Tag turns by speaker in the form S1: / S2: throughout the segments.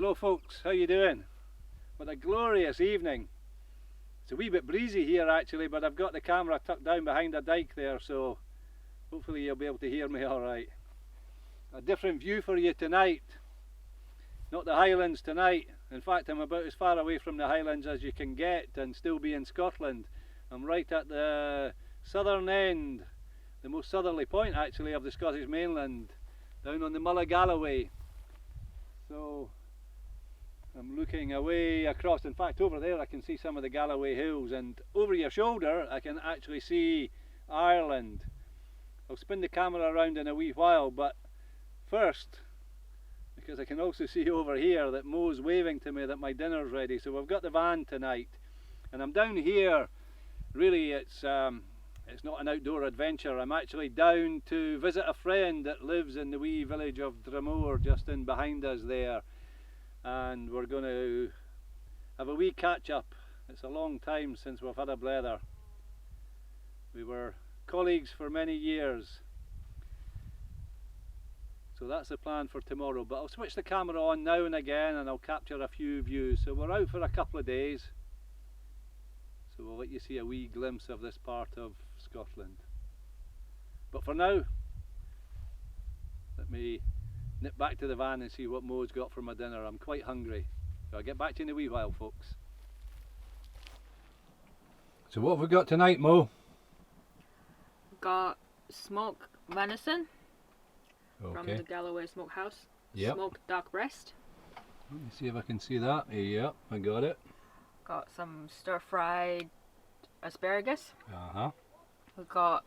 S1: Hello folks, how you doing? What a glorious evening. It's a wee bit breezy here actually, but I've got the camera tucked down behind a dike there, so hopefully you'll be able to hear me alright. A different view for you tonight. Not the Highlands tonight. In fact, I'm about as far away from the Highlands as you can get and still be in Scotland. I'm right at the southern end, the most southerly point actually of the Scottish mainland, down on the Mull Galloway. So I'm looking away across. In fact, over there I can see some of the Galloway hills, and over your shoulder I can actually see Ireland. I'll spin the camera around in a wee while, but first, because I can also see over here that Mo's waving to me that my dinner's ready. So we've got the van tonight, and I'm down here. Really, it's not an outdoor adventure. I'm actually down to visit a friend that lives in the wee village of Dromore, just in behind us there, and we're going to have a wee catch up. It's a long time since we've had a blether. We were colleagues for many years. So that's the plan for tomorrow, but I'll switch the camera on now and again and I'll capture a few views. So we're out for a couple of days, so we'll let you see a wee glimpse of this part of Scotland. But for now, let me nip back to the van and see what Mo's got for my dinner. I'm quite hungry, so I'll get back to you in a wee while, folks. So what have we got tonight, Mo?
S2: Got smoked venison.
S1: Okay.
S2: From the Galloway smokehouse.
S1: Yep.
S2: Smoked duck breast.
S1: Let me see if I can see that. Yep, I got it.
S2: Got some stir-fried asparagus.
S1: Uh-huh.
S2: We got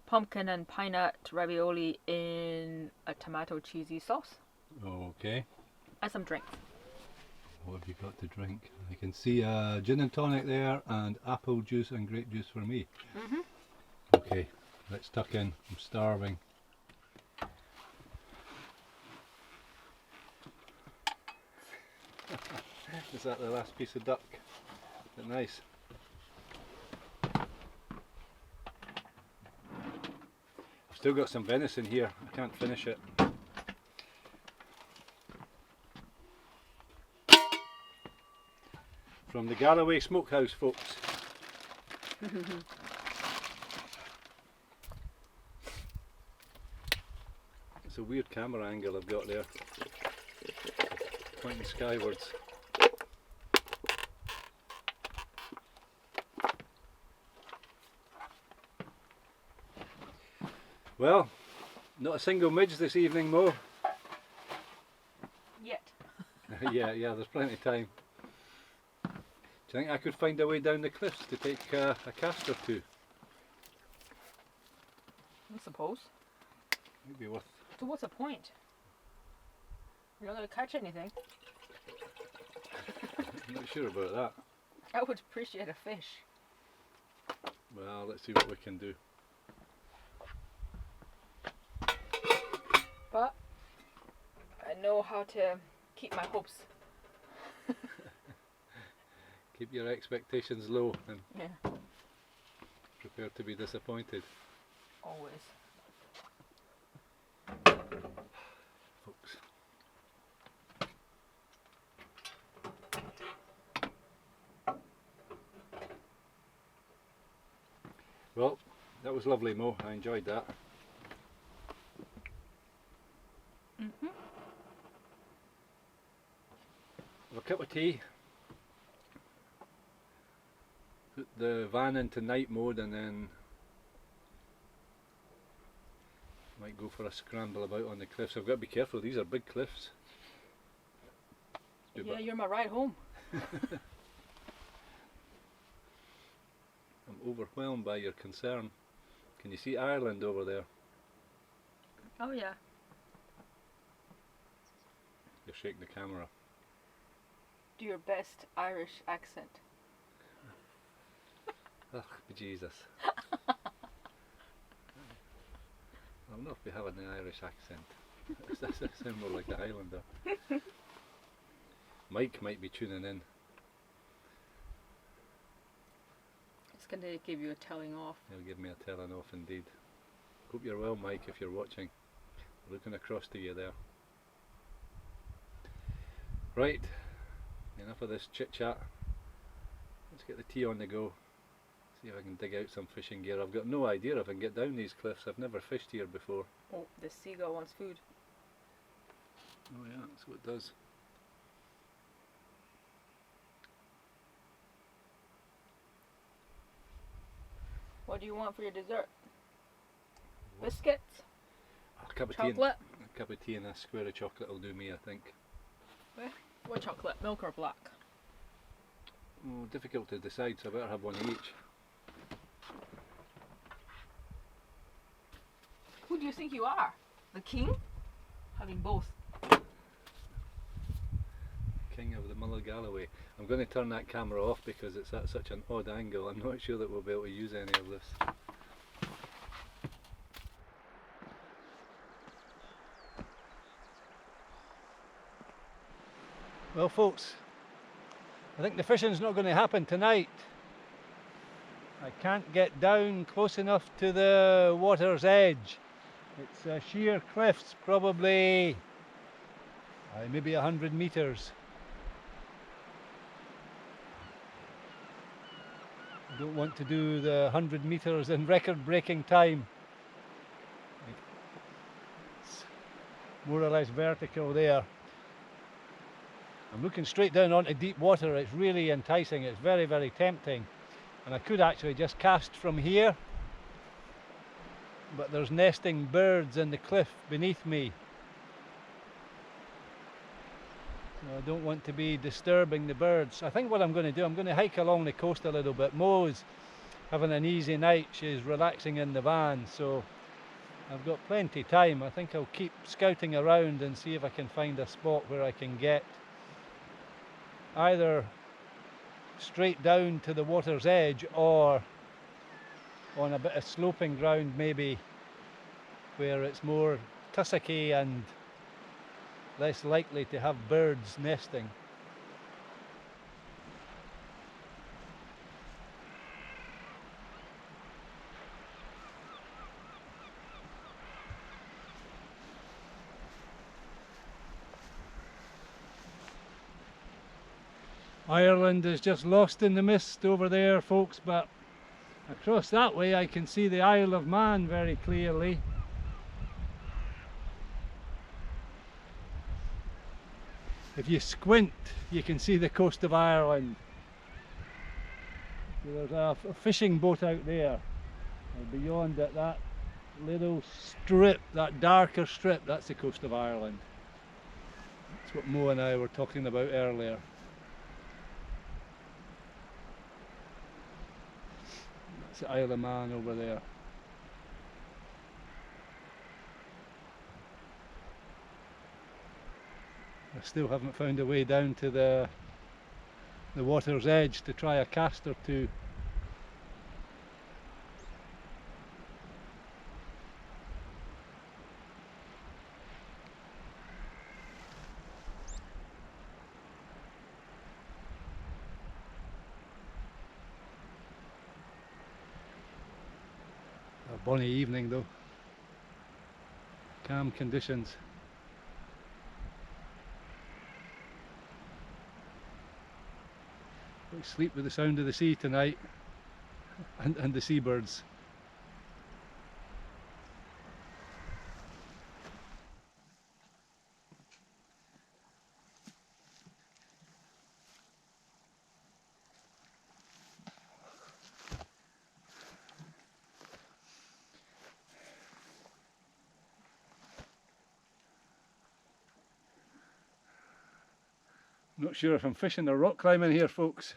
S2: pumpkin and pine nut ravioli in a tomato cheesy sauce.
S1: Okay.
S2: And some drink.
S1: What have you got to drink? I can see gin and tonic there, and apple juice and grape juice for me.
S2: Mm-hmm.
S1: Okay, let's tuck in. I'm starving. Is that the last piece of duck? Is it nice? I've still got some venison here. I can't finish it. From the Galloway smokehouse, folks. It's a weird camera angle I've got there, pointing skywards. Well, not a single midge this evening, Mo.
S2: Yet.
S1: yeah, there's plenty of time. Do you think I could find a way down the cliffs to take a cast or two?
S2: I suppose.
S1: Maybe worth.
S2: So what's the point? You're not going to catch anything.
S1: I'm not sure about that.
S2: I would appreciate a fish.
S1: Well, let's see what we can do.
S2: But I know how to keep my hopes.
S1: Keep your expectations low and
S2: Yeah.
S1: prepare to be disappointed.
S2: Always.
S1: Folks. Well, that was lovely, Mo. I enjoyed that.
S2: Mm-hmm.
S1: Have a cup of tea. Put the van into night mode and then might go for a scramble about on the cliffs. I've got to be careful, these are big cliffs.
S2: Yeah, you're my ride home.
S1: I'm overwhelmed by your concern. Can you see Ireland over there?
S2: Oh yeah.
S1: You're shaking the camera.
S2: Do your best Irish accent.
S1: Ugh, Jesus. I'll not be having an Irish accent. That sounds more like a Highlander. Mike might be tuning in.
S2: It's going to give you a telling off.
S1: He'll give me a telling off indeed. Hope you're well, Mike, if you're watching. Looking across to you there. Right, enough of this chit chat. Let's get the tea on the go. See if I can dig out some fishing gear. I've got no idea if I can get down these cliffs. I've never fished here before.
S2: Oh, the seagull wants food.
S1: Oh yeah, that's what it does.
S2: What do you want for your dessert? Biscuits?
S1: A cup of
S2: Chocolate?
S1: tea. A cup of tea and a square of chocolate will do me, I think.
S2: What chocolate? Milk or black?
S1: Oh, difficult to decide, so I better have one each.
S2: Who do you think you are? The king? Having both.
S1: King of the Mull Galloway. I'm going to turn that camera off because it's at such an odd angle. I'm not sure that we'll be able to use any of this. Well folks, I think the fishing's not going to happen tonight. I can't get down close enough to the water's edge. It's sheer cliffs, probably maybe 100 metres. I don't want to do the 100 metres in record-breaking time. It's more or less vertical there. I'm looking straight down onto deep water. It's really enticing. It's very, very tempting. And I could actually just cast from here, but there's nesting birds in the cliff beneath me. So I don't want to be disturbing the birds. I think what I'm going to do, I'm going to hike along the coast a little bit. Mo's having an easy night. She's relaxing in the van, so I've got plenty of time. I think I'll keep scouting around and see if I can find a spot where I can get either straight down to the water's edge or on a bit of sloping ground, maybe where it's more tussocky and less likely to have birds nesting. Ireland is just lost in the mist over there, folks, but across that way I can see the Isle of Man very clearly. If you squint, you can see the coast of Ireland. So there's a fishing boat out there, and beyond it, that little strip, that darker strip, that's the coast of Ireland. That's what Mo and I were talking about earlier. That's the Isle of Man over there. I still haven't found a way down to the water's edge to try a cast or two. A bonny evening though. Calm conditions. We'll sleep with the sound of the sea tonight and the seabirds. Not sure if I'm fishing or rock climbing here, folks.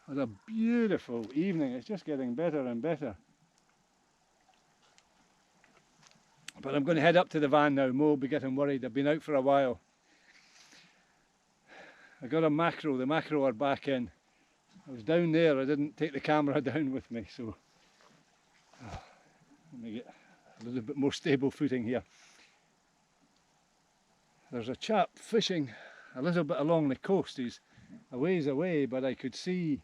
S1: What a beautiful evening. It's just getting better and better. But I'm going to head up to the van now. Mo will be getting worried. I've been out for a while. I got a mackerel. The mackerel are back in. I was down there. I didn't take the camera down with me, so let me get a little bit more stable footing here. There's a chap fishing a little bit along the coast. He's a ways away, but I could see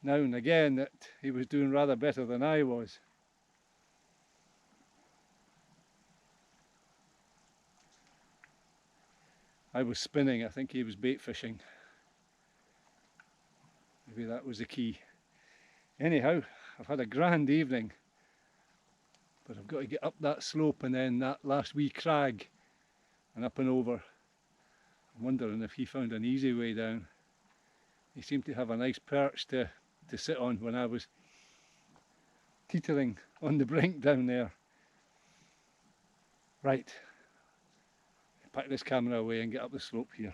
S1: now and again that he was doing rather better than I was. I was spinning. I think he was bait fishing. Maybe that was the key. Anyhow, I've had a grand evening, but I've got to get up that slope and then that last wee crag and up and over. I'm wondering if he found an easy way down. He seemed to have a nice perch to sit on when I was teetering on the brink down there. Right, pack this camera away and get up the slope here.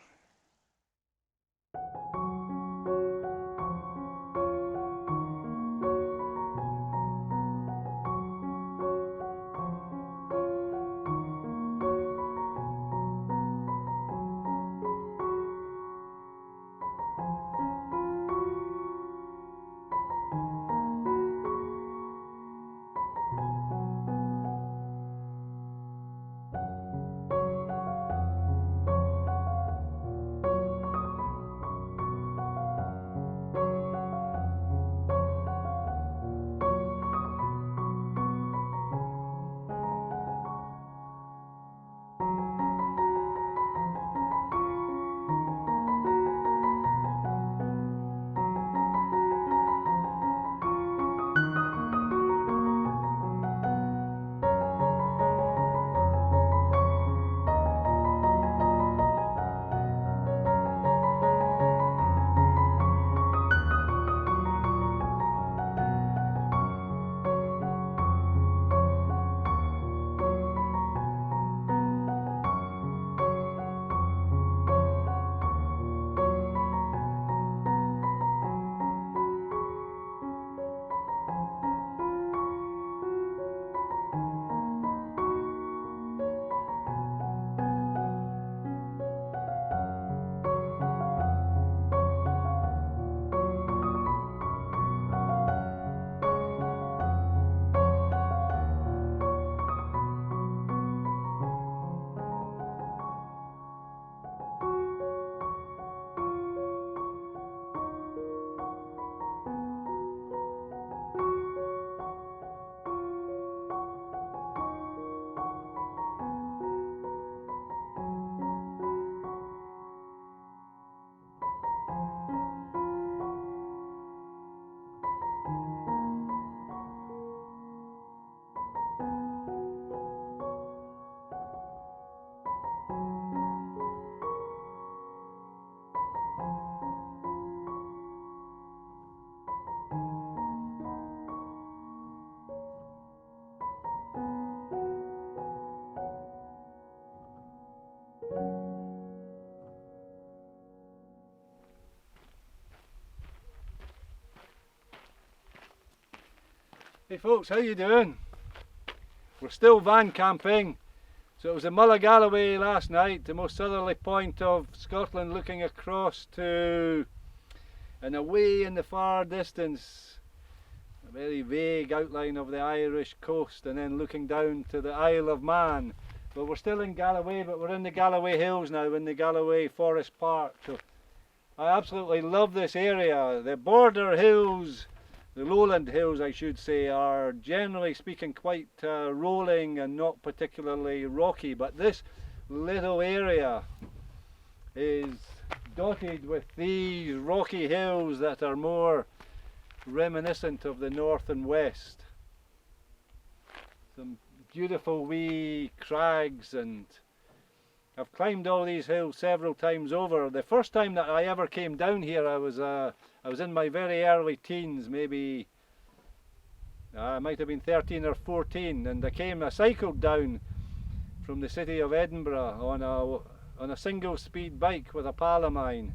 S1: Hey folks, how you doing? We're still van camping. So it was the Mull of Galloway last night, the most southerly point of Scotland, looking across to, and away in the far distance, a very vague outline of the Irish coast, and then looking down to the Isle of Man. Well, we're still in Galloway, but we're in the Galloway Hills now, in the Galloway Forest Park. So I absolutely love this area. The border hills, the lowland hills I should say, are generally speaking quite rolling and not particularly rocky, but this little area is dotted with these rocky hills that are more reminiscent of the north and west. Some beautiful wee crags, and I've climbed all these hills several times over. The first time that I ever came down here, I was in my very early teens, maybe I might have been 13 or 14, and I cycled down from the city of Edinburgh on a single speed bike with a pal of mine.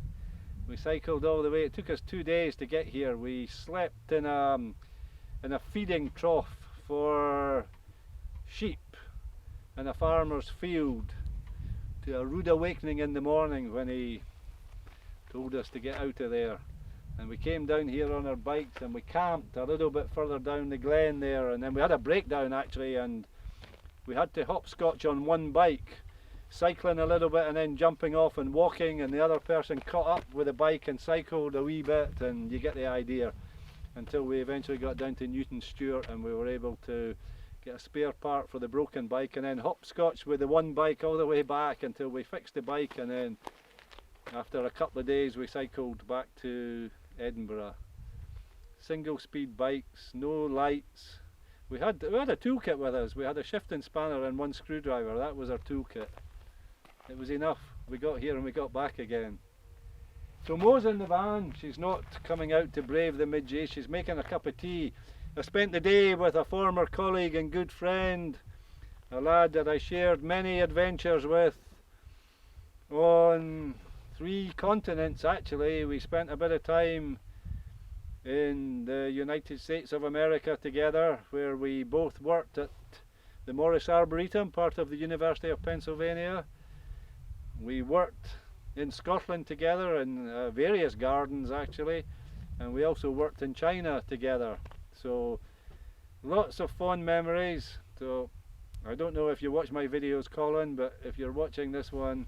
S1: We cycled all the way. It took us 2 days to get here. We slept in a feeding trough for sheep in a farmer's field, to a rude awakening in the morning when he told us to get out of there. And we came down here on our bikes and we camped a little bit further down the glen there, and then we had a breakdown actually, and we had to hopscotch on one bike, cycling a little bit and then jumping off and walking, and the other person caught up with the bike and cycled a wee bit, and you get the idea, until we eventually got down to Newton Stewart and we were able to get a spare part for the broken bike, and then hopscotch with the one bike all the way back until we fixed the bike, and then after a couple of days we cycled back to Edinburgh. Single speed bikes, no lights. We had a toolkit with us. We had a shifting spanner and one screwdriver. That was our toolkit. It was enough. We got here and we got back again. So Mo's in the van. She's not coming out to brave the midges. She's making a cup of tea. I spent the day with a former colleague and good friend, a lad that I shared many adventures with on 3 continents actually. We spent a bit of time in the United States of America together, where we both worked at the Morris Arboretum, part of the University of Pennsylvania. We worked in Scotland together in various gardens actually, and we also worked in China together. So lots of fond memories. So I don't know if you watch my videos, Colin, but if you're watching this one,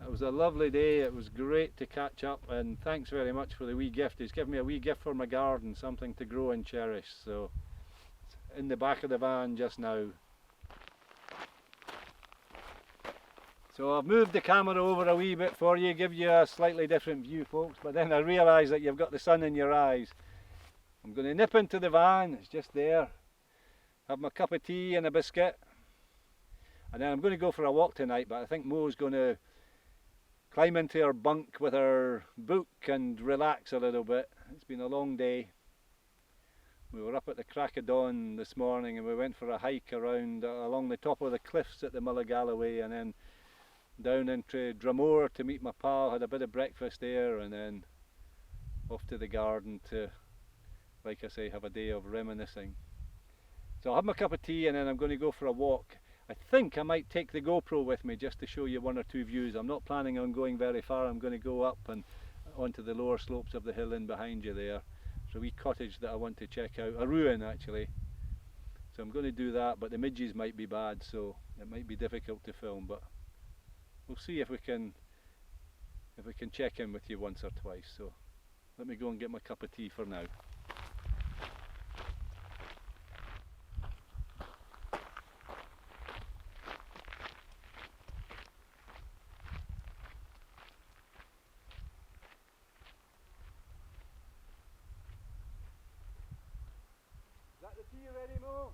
S1: it was a lovely day. It was great to catch up, and thanks very much for the wee gift. He's given me a wee gift for my garden, something to grow and cherish. So it's in the back of the van just now. So I've moved the camera over a wee bit for you, give you a slightly different view, folks, but then I realise that you've got the sun in your eyes. I'm going to nip into the van, it's just there, have my cup of tea and a biscuit, and then I'm going to go for a walk tonight, but I think Mo's going to climb into her bunk with her book and relax a little bit. It's been a long day. We were up at the crack of dawn this morning and we went for a hike around along the top of the cliffs at the Mull of Galloway, and then down into Drumore to meet my pal, had a bit of breakfast there, and then off to the garden to, like I say, have a day of reminiscing. So I'll have my cup of tea and then I'm going to go for a walk. I think I might take the GoPro with me just to show you 1 or 2 views. I'm not planning on going very far. I'm going to go up and onto the lower slopes of the hill in behind you there. There's a wee cottage that I want to check out, a ruin actually. So I'm going to do that, but the midges might be bad, so it might be difficult to film, but we'll see if we can check in with you once or twice. So let me go and get my cup of tea for now. Is that the tea ready, Mo?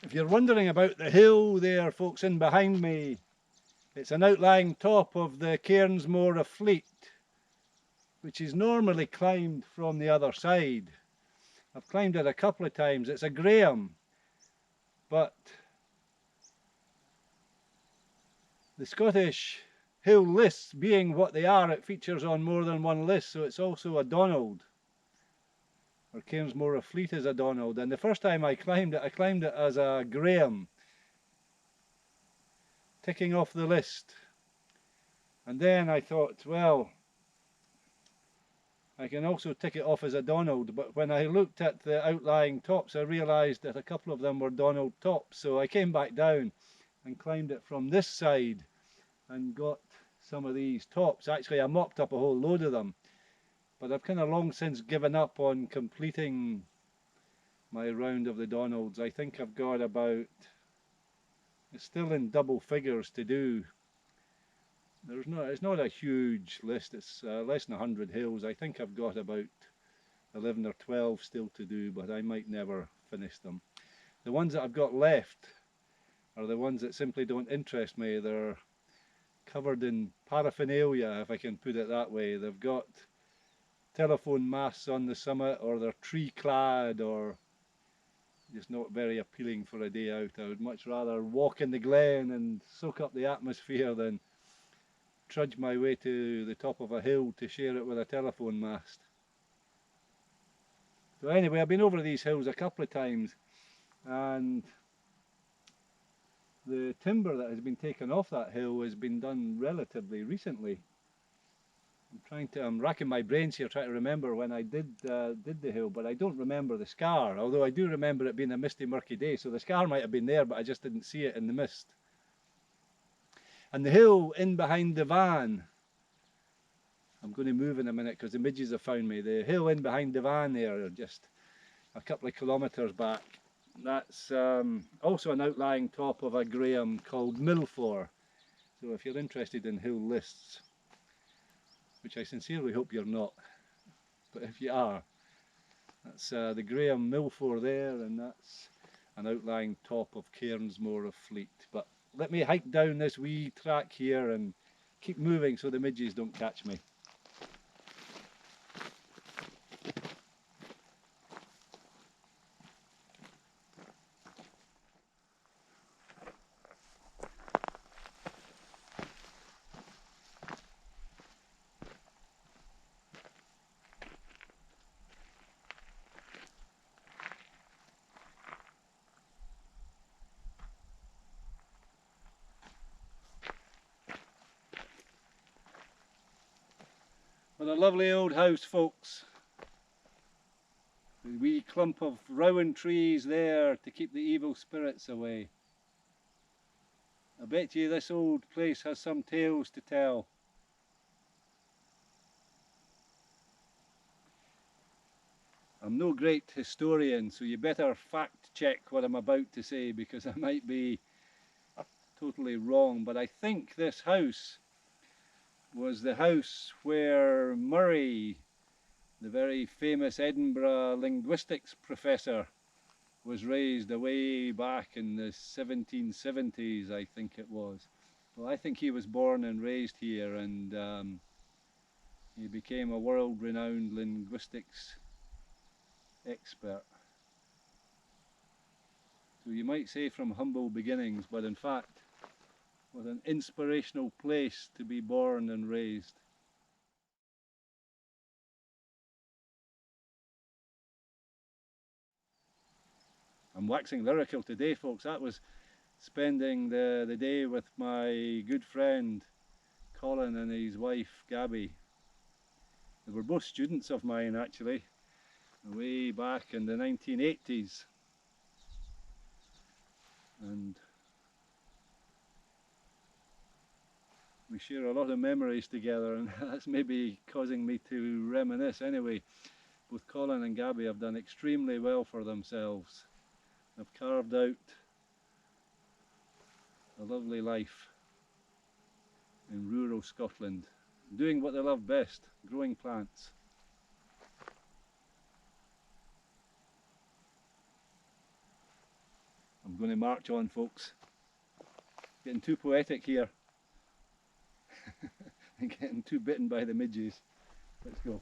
S1: If you're wondering about the hill there, folks, in behind me, it's an outlying top of the Cairnsmore of Fleet, which is normally climbed from the other side. I've climbed it a couple of times. It's a Graham, but the Scottish hill lists being what they are, it features on more than one list, so it's also a Donald. or Cairnsmore of Fleet as a Donald. And the first time I climbed it as a Graham, ticking off the list. And then I thought, well, I can also tick it off as a Donald, but when I looked at the outlying tops, I realised that a couple of them were Donald tops. So I came back down and climbed it from this side and got some of these tops. Actually, I mopped up a whole load of them, but I've kind of long since given up on completing my round of the Donalds. I think I've got about, it's still in double figures to do. It's not a huge list, it's less than 100 hills. I think I've got about 11 or 12 still to do, but I might never finish them. The ones that I've got left are the ones that simply don't interest me. They're covered in paraphernalia, if I can put it that way. They've got telephone masts on the summit, or they're tree clad, or just not very appealing for a day out. I would much rather walk in the glen and soak up the atmosphere than trudge my way to the top of a hill to share it with a telephone mast. So anyway, I've been over these hills a couple of times, and the timber that has been taken off that hill has been done relatively recently. I'm racking my brains here trying to remember when I did the hill, but I don't remember the scar, although I do remember it being a misty, murky day, so the scar might have been there, but I just didn't see it in the mist. And the hill in behind the van, I'm going to move in a minute because the midges have found me. The hill in behind the van there, just a couple of kilometres back, that's also an outlying top of a Graham called Mull. So if you're interested in hill lists, which I sincerely hope you're not, but if you are, that's the Graham Mull there, and that's an outlying top of Cairnsmore of Fleet. But let me hike down this wee track here and keep moving so the midges don't catch me. What a lovely old house, folks. A wee clump of rowan trees there to keep the evil spirits away. I bet you this old place has some tales to tell. I'm no great historian, so you better fact check what I'm about to say, because I might be totally wrong, but I think this house was the house where Murray, the very famous Edinburgh linguistics professor, was raised away back in the 1770s, I think it was. Well, I think he was born and raised here, and he became a world-renowned linguistics expert. So you might say from humble beginnings, but in fact, what an inspirational place to be born and raised. I'm waxing lyrical today, folks. That was spending the day with my good friend Colin and his wife Gabby. They were both students of mine, actually, way back in the 1980s. And we share a lot of memories together, and that's maybe causing me to reminisce. Anyway, both Colin and Gabby have done extremely well for themselves. They've carved out a lovely life in rural Scotland, doing what they love best, growing plants. I'm going to march on, folks. Getting too poetic here. And getting too bitten by the midges. Let's go.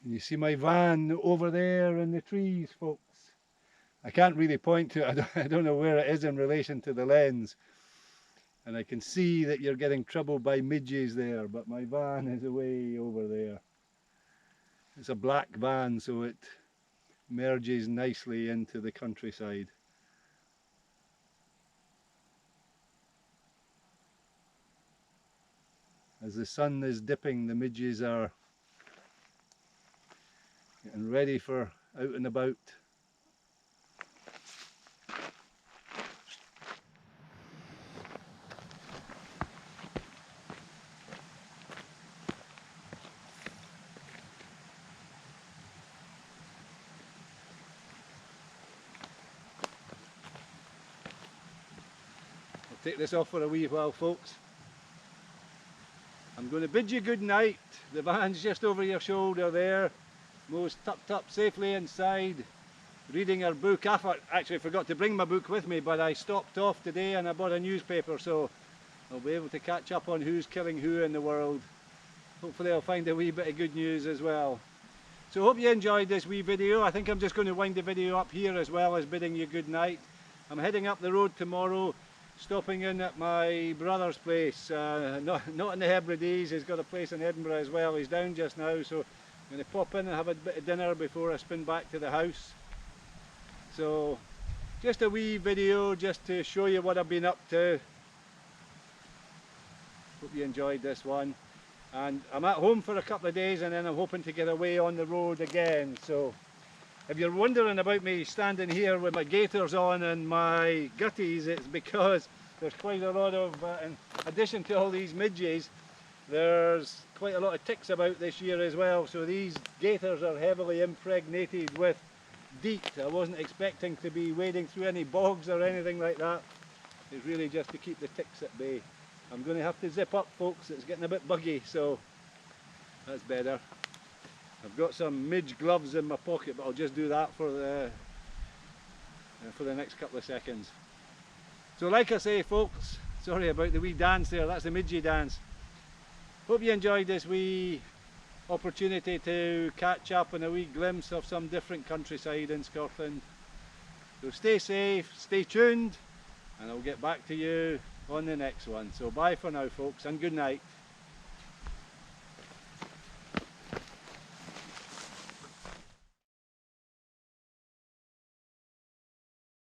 S1: And you see my van over there in the trees, folks. I can't really point to it, I don't know where it is in relation to the lens. And I can see that you're getting troubled by midges there, but my van is away over there. It's a black van, so it merges nicely into the countryside. As the sun is dipping, the midges are getting ready for out and about. I'll take this off for a wee while, folks. I'm going to bid you good night. The van's just over your shoulder there. Mo's tucked up safely inside, reading her book. I actually forgot to bring my book with me, but I stopped off today and I bought a newspaper, so I'll be able to catch up on who's killing who in the world. Hopefully I'll find a wee bit of good news as well. So I hope you enjoyed this wee video. I think I'm just going to wind the video up here as well as bidding you good night. I'm heading up the road tomorrow, stopping in at my brother's place, not in the Hebrides. He's got a place in Edinburgh as well. He's down just now, so I'm going to pop in and have a bit of dinner before I spin back to the house. So just a wee video just to show you what I've been up to. Hope you enjoyed this one. And I'm at home for a couple of days and then I'm hoping to get away on the road again. So if you're wondering about me standing here with my gaiters on and my gutties, it's because there's quite a lot of, in addition to all these midges, there's quite a lot of ticks about this year as well. So these gaiters are heavily impregnated with DEET. I wasn't expecting to be wading through any bogs or anything like that. It's really just to keep the ticks at bay. I'm going to have to zip up, folks. It's getting a bit buggy, so that's better. I've got some midge gloves in my pocket, but I'll just do that for the next couple of seconds. So like I say, folks, sorry about the wee dance there, that's the midgie dance. Hope you enjoyed this wee opportunity to catch up and a wee glimpse of some different countryside in Scotland. So stay safe, stay tuned, and I'll get back to you on the next one. So bye for now, folks, and good night.